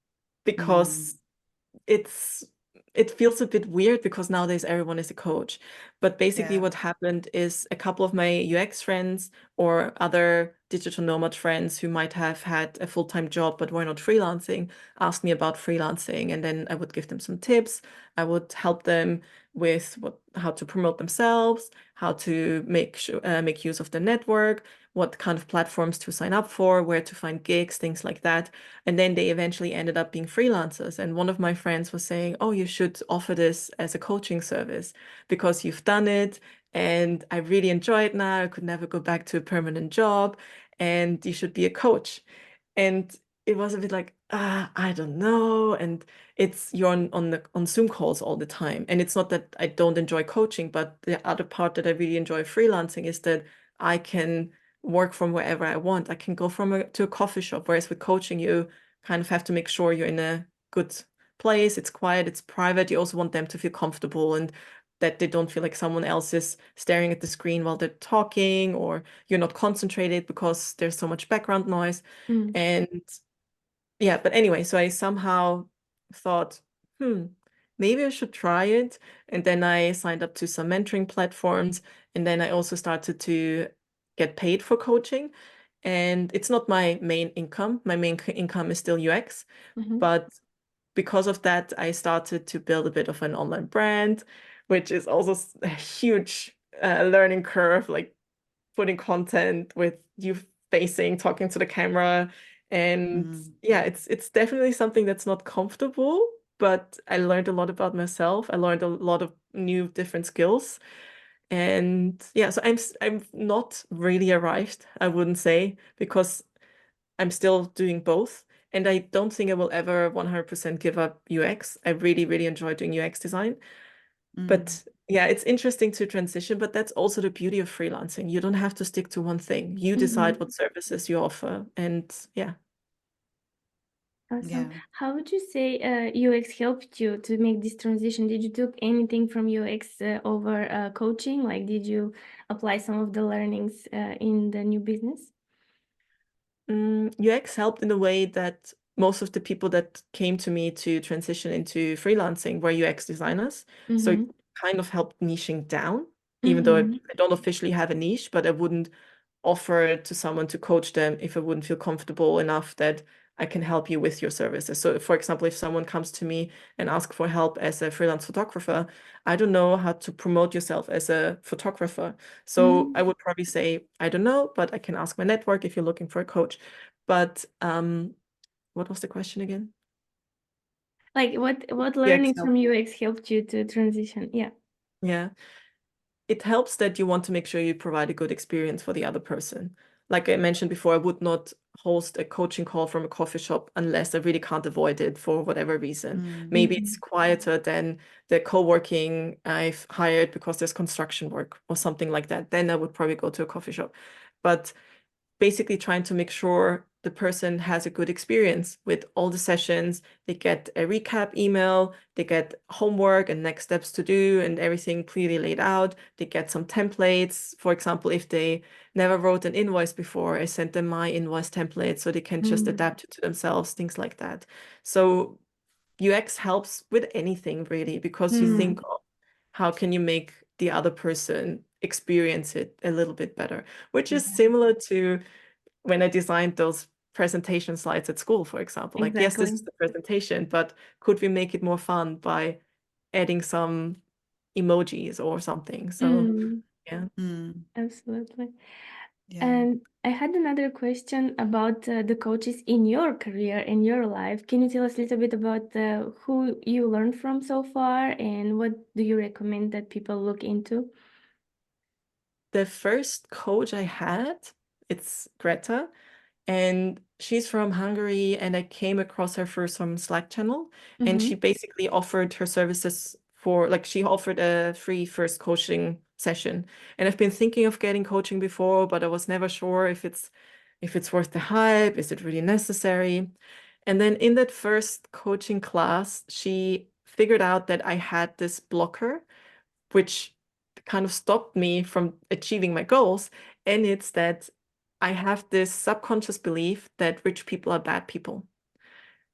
Mm, because it's it feels a bit weird because nowadays everyone is a coach. But basically, Yeah. what happened is a couple of my UX friends or other digital nomad friends who might have had a full-time job but were not freelancing asked me about freelancing. And then I would give them some tips. I would help them with how to promote themselves, how to make use of the network, what kind of platforms to sign up for, where to find gigs, things like that. And then they eventually ended up being freelancers. And one of my friends was saying, oh, you should offer this as a coaching service because you've done it. And I really enjoy it now. I could never go back to a permanent job. And you should be a coach. And it was a bit like, I don't know. And you're on Zoom calls all the time. And it's not that I don't enjoy coaching, but the other part that I really enjoy freelancing is that I can work from wherever I want. I can go to a coffee shop, whereas with coaching, you kind of have to make sure you're in a good place. It's quiet, it's private. You also want them to feel comfortable and that they don't feel like someone else is staring at the screen while they're talking, or you're not concentrated because there's so much background noise. Mm. And yeah, but anyway, so I somehow thought, maybe I should try it. And then I signed up to some mentoring platforms. And then I also started to get paid for coaching. And it's not my main income. My main income is still UX. Mhm. But because of that, I started to build a bit of an online brand, which is also a huge learning curve, like putting content with you facing, talking to the camera. And Mm. yeah, it's definitely something that's not comfortable, but I learned a lot about myself. I learned a lot of new different skills. And yeah, so I'm not really arrived, I wouldn't say, because I'm still doing both. And I don't think I will ever 100% give up UX. I really, really enjoy doing UX design. Mm. But yeah, it's interesting to transition, but that's also the beauty of freelancing. You don't have to stick to one thing. You decide Mhm. what services you offer. And yeah. Awesome. Yeah. How would you say UX helped you to make this transition? Did you took anything from UX over coaching? Like, did you apply some of the learnings in the new business? UX helped in a way that most of the people that came to me to transition into freelancing were UX designers. So it Mm-hmm. kind of helped niching down, even though Mm-hmm. I don't officially have a niche, but I wouldn't offer it to someone to coach them if I wouldn't feel comfortable enough that I can help you with your services. So, for example, if someone comes to me and asks for help as a freelance photographer, I don't know how to promote yourself as a photographer. So I would probably say, I don't know, but I can ask my network if you're looking for a coach. But what was the question again? Like, what UX learnings help. from UX helped you to transition? Yeah. Yeah. It helps that you want to make sure you provide a good experience for the other person. Like I mentioned before, I would not host a coaching call from a coffee shop unless I really can't avoid it for whatever reason. Mm. Maybe Mm-hmm. it's quieter than the co-working I've hired because there's construction work or something like that. Then I would probably go to a coffee shop. But basically trying to make sure the person has a good experience with all the sessions. They get a recap email, they get homework and next steps to do, and everything clearly laid out. They get some templates. For example, if they never wrote an invoice before, I sent them my invoice template so they can just adapt it to themselves, things like that. So UX helps with anything really, because you Mm-hmm. think, how can you make the other person experience it a little bit better, which is similar to when I designed those presentation slides at school, for example. Like, yes, this Exactly. is the presentation, but could we make it more fun by adding some emojis or something? So Mm, yeah. Mm. absolutely. Yeah. And I had another question about the coaches in your career, in your life. Can you tell us a little bit about who you learned from so far and what do you recommend that people look into? The first coach I had, it's Greta, and she's from Hungary, and I came across her through some Slack channel, and Mm-hmm. she basically offered her services for, like, she offered a free first coaching session. And I've been thinking of getting coaching before, but I was never sure if it's worth the hype, is it really necessary? And then in that first coaching class, she figured out that I had this blocker, which kind of stopped me from achieving my goals. And it's that I have this subconscious belief that rich people are bad people.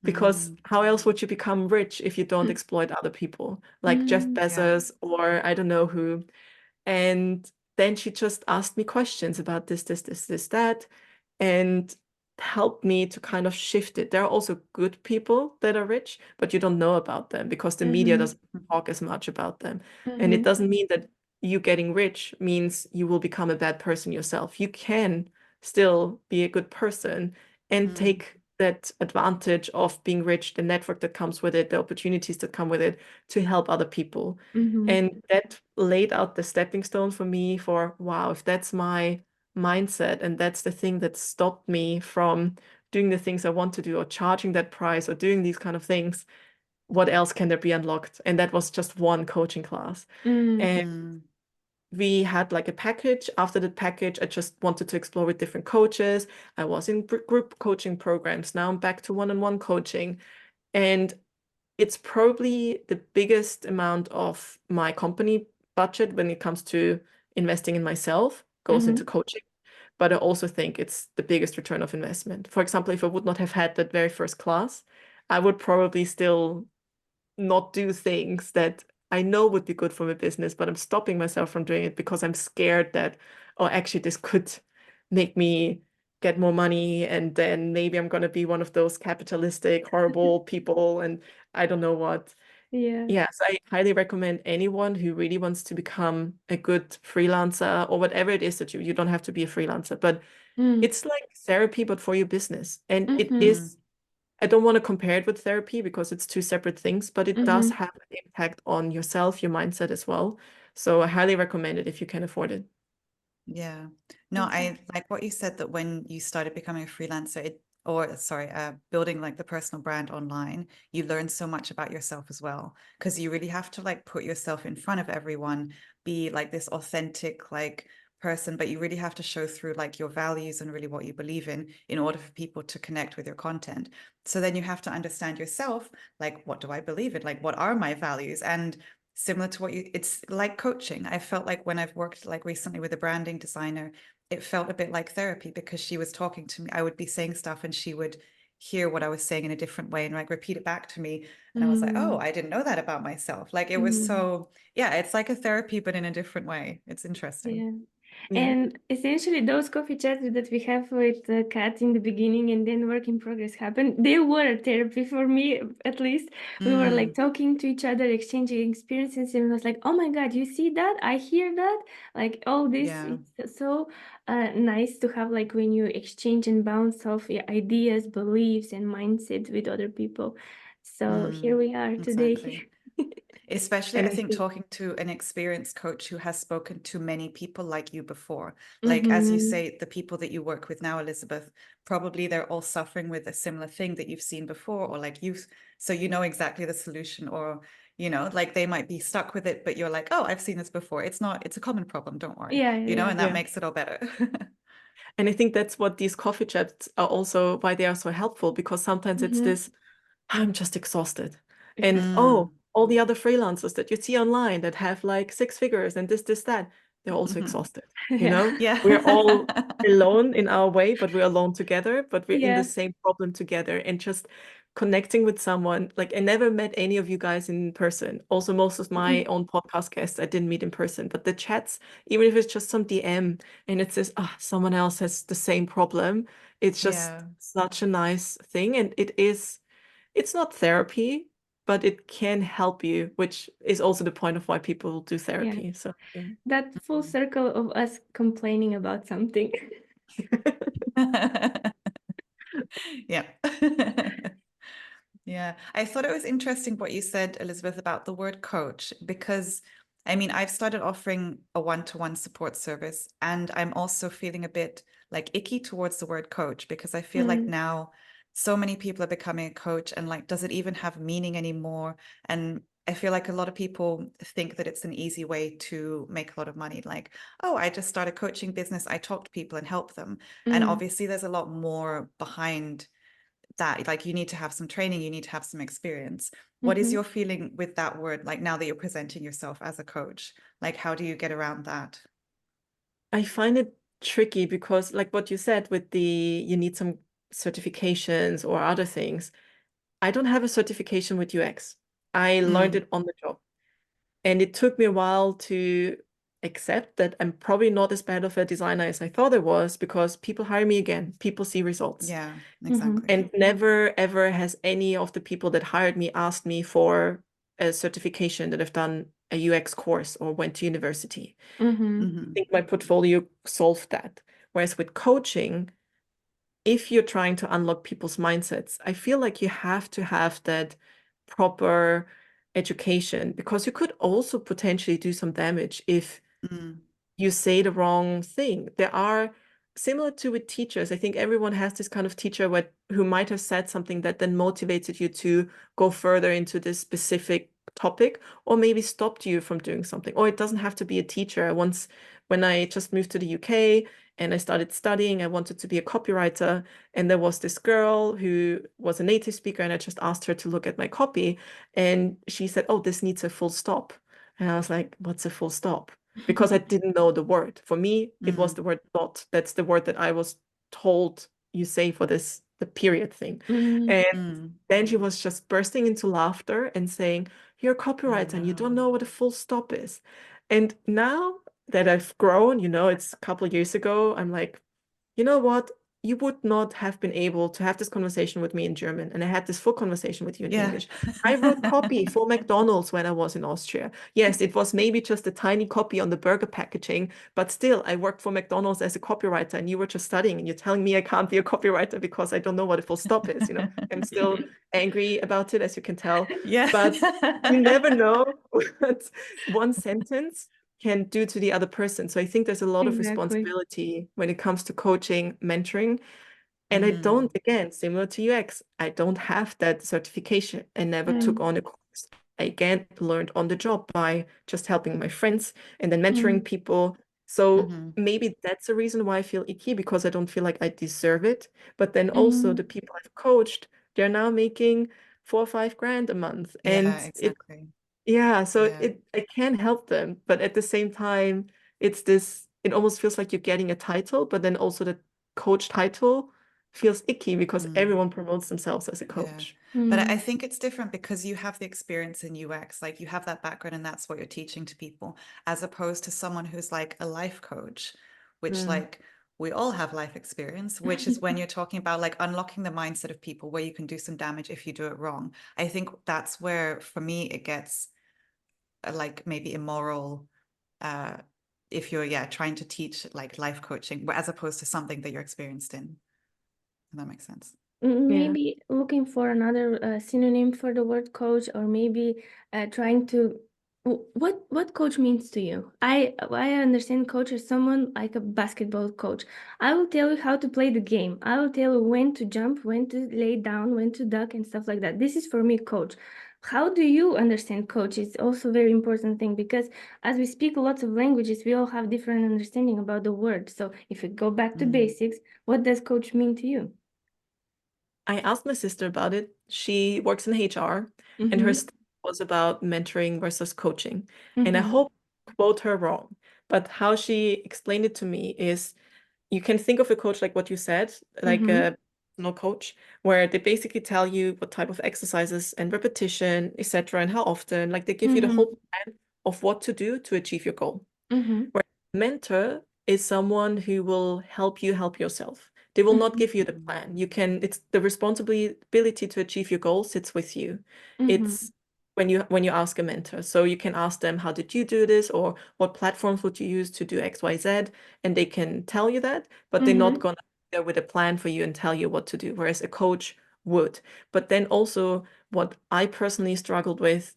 because Mm, how else would you become rich if you don't exploit other people, like Jeff Mm, yeah. Bezos or I don't know who. And then she just asked me questions about this, that, and helped me to kind of shift it. There are also good people that are rich, but you don't know about them because the media mhm, doesn't talk as much about them. And it mhm, doesn't mean that you getting rich means you will become a bad person yourself. You can still be a good person and Mm, take that advantage of being rich, the network that comes with it, the opportunities that come with it to help other people. mhm, And that laid out the stepping stone for me for, wow, if that's my mindset and that's the thing that stopped me from doing the things I want to do or charging that price or doing these kind of things, what else can there be unlocked? And that was just one coaching class. mm, And mm, we had like a package. After the package, I just wanted to explore with different coaches. I was in group coaching programs. Now I'm back to one-on-one coaching. And it's probably the biggest amount of my company budget when it comes to investing in myself goes into mhm, coaching. But I also think it's the biggest return of investment. For example, if I would not have had that very first class, I would probably still not do things that I know would be good for my business, but I'm stopping myself from doing it because I'm scared that, oh, actually, this could make me get more money. And then maybe I'm going to be one of those capitalistic, horrible people. And I don't know what. yeah, Yes, I highly recommend anyone who really wants to become a good freelancer or whatever it is that you don't have to be a freelancer, but mm, it's like therapy, but for your business. And it mhm, is mm, I don't want to compare it with therapy because it's two separate things, but it does mhm, have an impact on yourself, your mindset as well. So I highly recommend it if you can afford it. yeah. No, okay. I like what you said that when you started becoming a freelancer, or sorry, building like the personal brand online, you learn so much about yourself as well. Because you really have to like put yourself in front of everyone, be like this authentic like person, but you really have to show through like your values and really what you believe in order for people to connect with your content. So then you have to understand yourself, like what do I believe in? Like what are my values? And similar to what you, it's like coaching. I felt like when I've worked like recently with a branding designer, it felt a bit like therapy because she was talking to me. I would be saying stuff and she would hear what I was saying in a different way and like repeat it back to me. And I was like, oh, Mm, I didn't know that about myself. Like it was mhm, so, yeah, it's like a therapy, but in a different way. It's interesting. yeah. Yeah. And essentially, those coffee chats that we have with Kat in the beginning and then work in progress happened, they were therapy for me, at least. We were like Mm, talking to each other, exchanging experiences, and it was like, oh my God, you see that? I hear that. Like, all this, yeah. it's so nice to have, like, when you exchange and bounce off your ideas, beliefs, and mindset with other people. So here Mm, we are exactly. today. Especially, And I I think think, talking to an experienced coach who has spoken to many people like you before. Like, as you Mm-hmm. say, the people that you work with now, Elisabeth, probably they're all suffering with a similar thing that you've seen before, or like you've, so you know exactly the solution, or, you know, like they might be stuck with it, but you're like, oh, I've seen this before. It's not, it's a common problem. Don't worry, Yeah, yeah, you know, yeah. and that yeah. makes it all better. And I think that's what these coffee chats are also why they are so helpful because sometimes it's Mm-hmm. this, I'm just exhausted. And Mm. oh, all the other freelancers that you see online that have like six figures and this, that, they're also exhausted. You Yeah. know, Yeah. we're all alone in our way, but we're alone together, but we're in the Yeah. same problem together. And just connecting with someone, like I never met any of you guys in person. Also, most of my Mm, own podcast guests I didn't meet in person, but the chats, even if it's just some DM and it says, ah, someone else has the same problem, it's just Yeah. such a nice thing. And it's not therapy, but it can help you, which is also the point of why people do yeah. therapy. So yeah. That full circle of us complaining about something. Yeah. Yeah, I thought it was interesting what you said, Elisabeth, about the word coach, because I mean, I've started offering a one-to-one support service, and I'm also feeling a bit like icky towards the word coach because I feel like Mm, now so many people are becoming a coach, and like, does it even have meaning anymore? And I feel like a lot of people think that it's an easy way to make a lot of money. Like, oh, I just start a coaching business, I talk to people and help them. And mm, obviously, there's a lot more behind that. Like you need to have some training, you need to have some experience. What is mhm. your feeling with that word, like now that you're presenting yourself as a coach? Like how do you get around that? I find it tricky because, like what you said, with the you need some certifications or other things. I don't have a certification with UX. I learned Mm. it on the job. And it took me a while to accept that I'm probably not as bad of a designer as I thought I was, because people hire me again. People see results. Yeah, Mm-hmm. exactly. And never, ever has any of the people that hired me asked me for a certification that I've done a UX course or went to university. Mm-hmm. I Hmm. think my portfolio solved that. Whereas with coaching, if you're trying to unlock people's mindsets, I feel like you have to have that proper education, because you could also potentially do some damage if Mm. you say the wrong thing. There are similar to with teachers. I think everyone has this kind of teacher who might have said something that then motivated you to go further into this specific topic, or maybe stopped you from doing something. Or it doesn't have to be a teacher. Once, when I just moved to the UK and I started studying, I wanted to be a copywriter. And there was this girl who was a native speaker, and I just asked her to look at my copy. And she said, "Oh, this needs a full stop." And I was like, "What's a full stop?" Because I didn't know the word. For me, it was Mm. the word dot. That's the word that I was told you say for this, the period thing. Mm-hmm. And Mm. then she was just bursting into laughter and saying, "You're a Oh copywriter and you don't no. know what a full stop is." And now that I've grown, it's a couple of years ago, I'm like, you know what? You would not have been able to have this conversation with me in German, and I had this full conversation with you in Yeah. English. I wrote copy for McDonald's when I was in Austria. Yes, it was maybe just a tiny copy on the burger packaging, but still, I worked for McDonald's as a copywriter, and you were just studying, and you're telling me I can't be a copywriter because I don't know what a full stop is. I'm still angry about it, as you can tell, Yeah. but you never know what one sentence can do to the other person. So I think there's a lot of Exactly. responsibility when it comes to coaching, mentoring. And I Mm. don't, again, similar to UX, I don't have that certification. I never took Mm, on a course. I again learned on the job by just helping my friends and then mentoring mm, people. So Hmm. maybe that's the reason why I feel icky, because I don't feel like I deserve it. But then also mm, the people I've coached, they're now making 4 or 5 grand a month. Yeah, And exactly. yeah, so Yeah. I can help them, but at the same time, it almost feels like you're getting a title, but then also the coach title feels icky because Mm. everyone promotes themselves as a Yeah. coach. But I mm, think it's different because you have the experience in UX, like you have that background and that's what you're teaching to people, as opposed to someone who's like a life coach, which Mm. like we all have life experience, which is when you're talking about like unlocking the mindset of people where you can do some damage if you do it wrong. I think that's where, for me, it gets like maybe immoral, uh, if you're, yeah, trying to teach like life coaching as opposed to something that you're experienced in. If that makes sense. Yeah. Maybe looking for another synonym for the word coach, or maybe trying to what coach means to you. I understand coach as someone like a basketball coach. I will tell you how to play the game. I will tell you when to jump, when to lay down, when to duck, and stuff like that. This is for me coach. How do you understand coach? It's also a very important thing, because as we speak lots of languages, we all have different understanding about the word. So if we go back to Mm. basics, what does coach mean to you? I asked my sister about it. She works in HR, and her Mm-hmm. study was about mentoring versus coaching. And I Mm-hmm. hope I quote her wrong, but how she explained it to me is, you can think of a coach like what you said, like Mm-hmm. a personal coach, where they basically tell you what type of exercises and repetition, etc., and how often. Like they give you the Mm-hmm. whole plan of what to do to achieve your goal. Mm-hmm. Where a mentor is someone who will help you help yourself. They will not give you the Mm. plan. It's the responsibility to achieve your goal sits with you. Mm-hmm. It's when you ask a mentor. So you can ask them, how did you do this? Or what platforms would you use to do XYZ? And they can tell you that, but they're not Mm-hmm. gonna be there with a plan for you and tell you what to do, whereas a coach would. But then also what I personally struggled with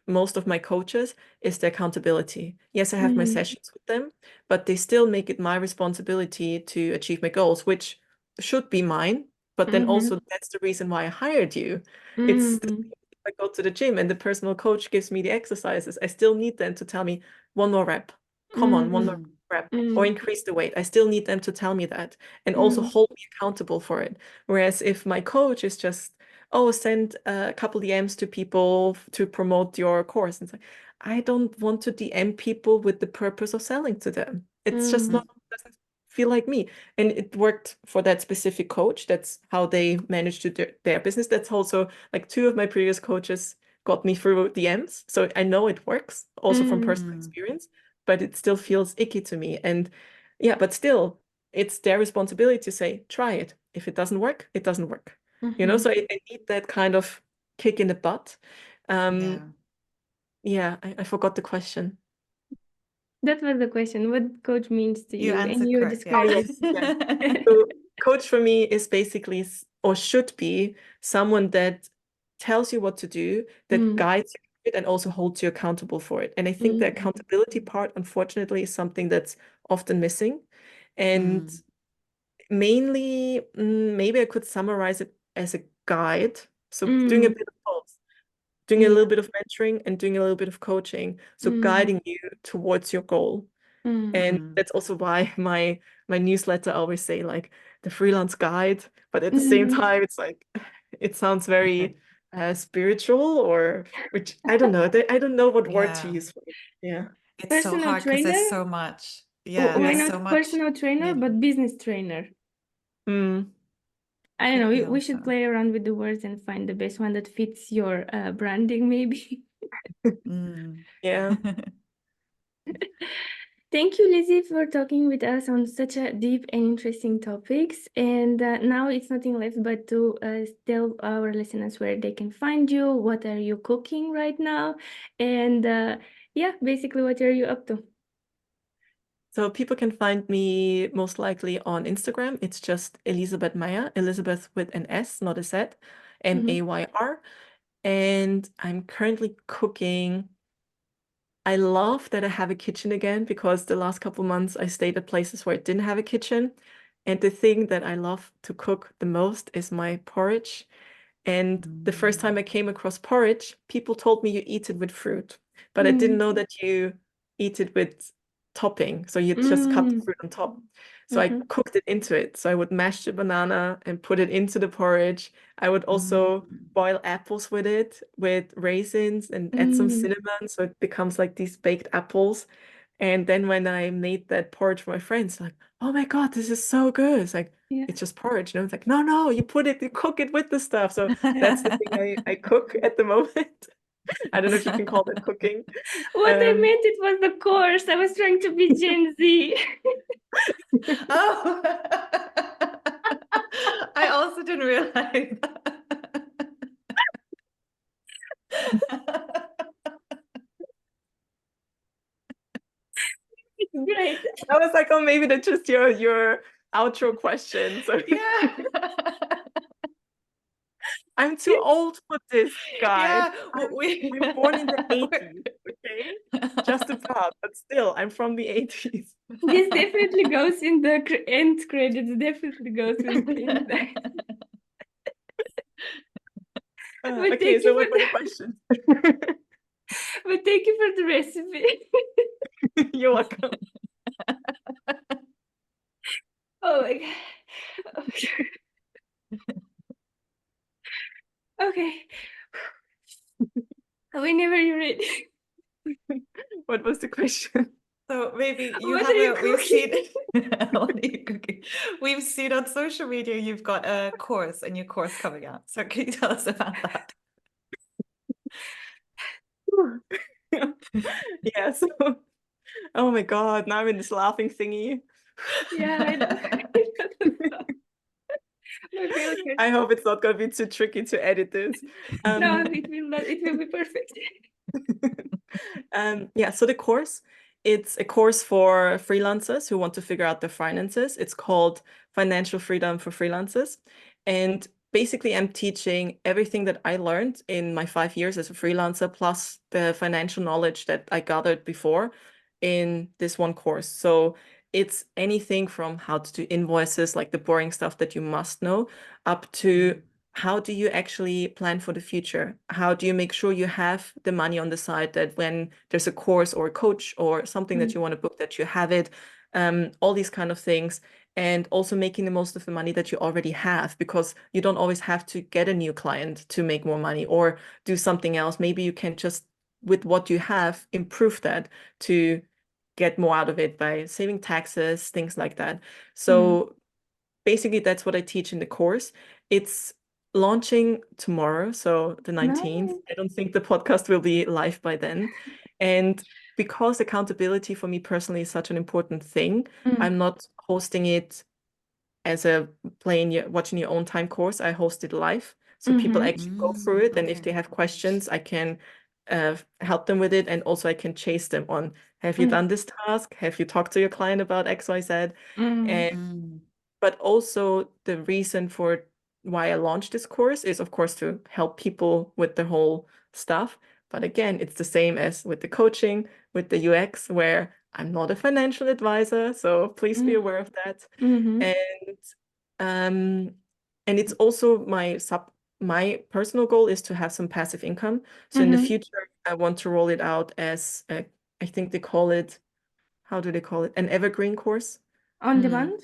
most of my coaches is the accountability. Yes, I have my Mm-hmm. sessions with them, but they still make it my responsibility to achieve my goals, which should be mine. But then Mm-hmm. also that's the reason why I hired you. It's Mm-hmm. if I go to the gym and the personal coach gives me the exercises, I still need them to tell me one more rep. Come on, one more Mm. rep. Or Mm-hmm. increase the weight. I still need them to tell me that and also hold me accountable for it. Whereas if my coach is just, oh, send a couple DMs to people to promote your course, and it's like, I don't want to DM people with the purpose of selling to them. It's just Mm-hmm. not doesn't feel like me. And it worked for that specific coach. That's how they managed to do their business. That's also like 2 of my previous coaches got me through DMs. So I know it works also from personal experience, but it still feels icky to me. And yeah, but still, it's their responsibility to say, try it. If it doesn't work, it doesn't work. You know, so I need that kind of kick in the butt. Yeah, I forgot the question. That was the question. What coach means to You you? And answered you correct. Yeah. described Yeah. So coach for me is basically, or should be, someone that tells you what to do, that guides you through it, and also holds you accountable for it. And I think the accountability part, unfortunately, is something that's often missing. And mainly, maybe I could summarize it as a guide. So doing a bit of both, doing a Yeah. little bit of mentoring and doing a little bit of coaching. So guiding you towards your goal. And that's also why my newsletter, I always say like the freelance guide, but at the same time, it's like it sounds very spiritual, or which I don't know. I don't know what word to Yeah. use for it. Yeah. It's so Personal hard because trainer? there's so much. Yeah, Why there's not so much. personal trainer, but business trainer? Mm. I don't Could know. be We should also. play around with the words and find the best one that fits your branding, maybe. Yeah. Thank you, Lizzie, for talking with us on such a deep and interesting topics. And now it's nothing left but to tell our listeners where they can find you. What are you cooking right now? And yeah, basically, what are you up to? So people can find me most likely on Instagram. It's just Elisabeth Mayr, Elizabeth with an S, not a Z, Mayr. And I'm currently cooking. I love that I have a kitchen again, because the last couple months I stayed at places where I didn't have a kitchen. And the thing that I love to cook the most is my porridge. And the first time I came across porridge, people told me you eat it with fruit, but I didn't know that you eat it with topping. So you just cut the fruit on top. So I cooked it into it. So I would mash the banana and put it into the porridge. I would also boil apples with it, with raisins, and add some cinnamon. So it becomes like these baked apples. And then when I made that porridge for my friends, like, oh my God, this is so good. It's like, Yeah. it's just porridge. And I was like, no, you cook it with the stuff. So that's the thing I cook at the moment. I don't know if you can call that cooking. What I meant, it was the course. I was trying to be Gen Z. Oh, I also didn't realize that. Great. I was like, oh, maybe that's just your outro question. So Yeah. I'm too old for this, guys. Yeah, I'm born in the 80s, okay? Just about, but still, I'm from the 80s. This definitely goes in the end credits. Definitely goes in the end. But Okay, thank so you what for were the the, questions? but thank you for the recipe. You're welcome. Oh my God. Okay. Okay. Whenever you're ready. What was the question? So maybe you What have are you we've seen cooking? what are you cooking? We've seen on social media you've got a course, a new course coming out. So can you tell us about that? Yeah, so oh my God, now I'm in this laughing thingy. Yeah, I know. I feel like I hope it's not gonna be too tricky to edit this. no, it will not. It will be perfect. Yeah, so the course, it's a course for freelancers who want to figure out their finances. It's called Financial Freedom for Freelancers. And basically, I'm teaching everything that I learned in my 5 years as a freelancer, plus the financial knowledge that I gathered before in this one course. So it's anything from how to do invoices, like the boring stuff that you must know, up to how do you actually plan for the future? How do you make sure you have the money on the side, that when there's a course or a coach or something that you want to book, that you have it, all these kind of things. And also making the most of the money that you already have, because you don't always have to get a new client to make more money or do something else. Maybe you can just, with what you have, improve that to get more out of it by saving taxes, things like that. So basically, that's what I teach in the course. It's launching tomorrow, so the 19th. Nice. I don't think the podcast will be live by then. And because accountability for me personally is such an important thing, I'm not hosting it as a watching your own time course. I host it live. So people actually go through it. And if they have questions, I can help them with it. And also I can chase them on, have you done this task? Have you talked to your client about XYZ? And but also the reason for why I launched this course is, of course, to help people with the whole stuff. But again, it's the same as with the coaching, with the UX, where I'm not a financial advisor. So please be aware of that. And it's also my personal goal is to have some passive income. So in the future, I want to roll it out as I think they call it, how do they call it? An evergreen course. On demand?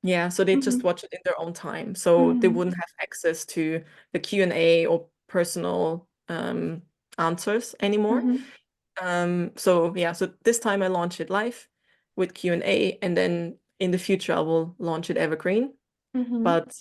Yeah, so they just watch it in their own time. So they wouldn't have access to the Q&A or personal answers anymore. So yeah, so this time I launch it live with Q&A, and then in the future I will launch it evergreen. But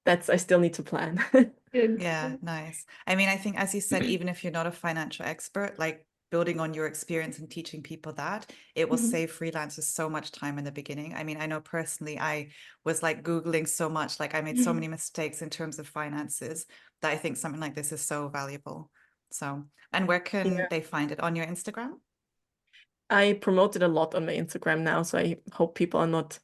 I still need to plan. Good. Yeah, nice. I mean, I think, as you said, even if you're not a financial expert, like building on your experience and teaching people that, it will save freelancers so much time in the beginning. I mean, I know personally, I was like Googling so much, like I made so many mistakes in terms of finances, that I think something like this is so valuable. So, and where can they find it? On your Instagram? I promote it a lot on my Instagram now, so I hope people are not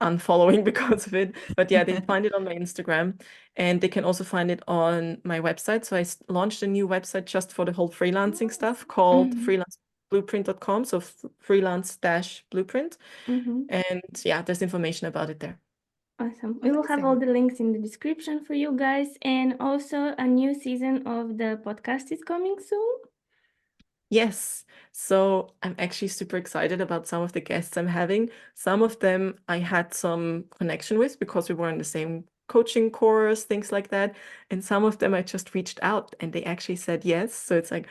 unfollowing because of it. But yeah, they find it on my Instagram, and they can also find it on my website. So I launched a new website just for the whole freelancing stuff called freelanceblueprint.com. So freelance-blueprint. And yeah, there's information about it there. Awesome. We will have all the links in the description for you guys. And also a new season of the podcast is coming soon. Yes. So I'm actually super excited about some of the guests I'm having. Some of them I had some connection with because we were in the same coaching course, things like that. And some of them I just reached out and they actually said yes. So it's like,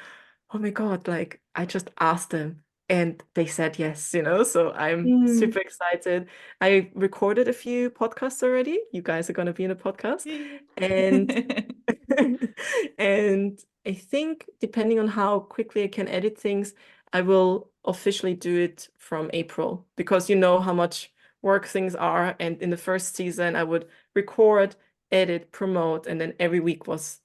oh my God, like I just asked them and they said yes, so I'm super excited. I recorded a few podcasts already. You guys are going to be in a podcast. And and I think depending on how quickly I can edit things, I will officially do it from April because you know how much work things are. And in the first season, I would record, edit, promote, and then every week was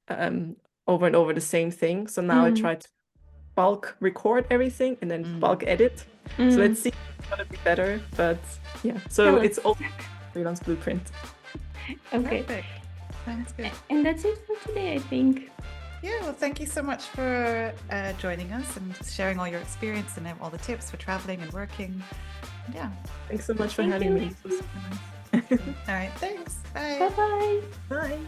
over and over the same thing. So now I try to bulk record everything and then bulk edit. So let's see if it's gonna be better. But yeah, so it's all Freelance Blueprint. Okay. Perfect. Sounds good. And that's it for today, I think. Yeah, well, thank you so much for joining us and sharing all your experience and all the tips for traveling and working. And yeah. Thanks so much for having me. All right, thanks. Bye. Bye-bye. Bye.